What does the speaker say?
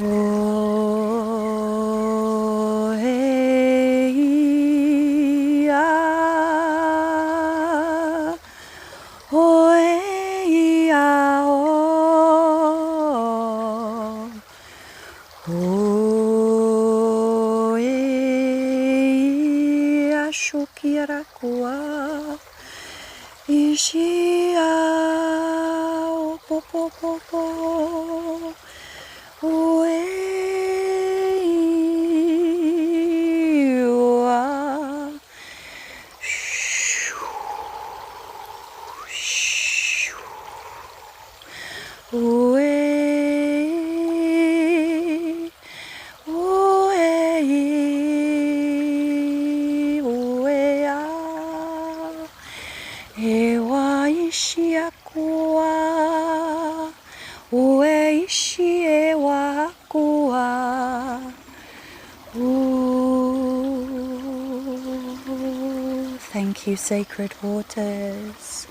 O e a, o e a o, o e a shukirakua, ishia o po po po po. E wa ishi akua, ue ishi e wa akua. Ooh. Thank you, sacred waters.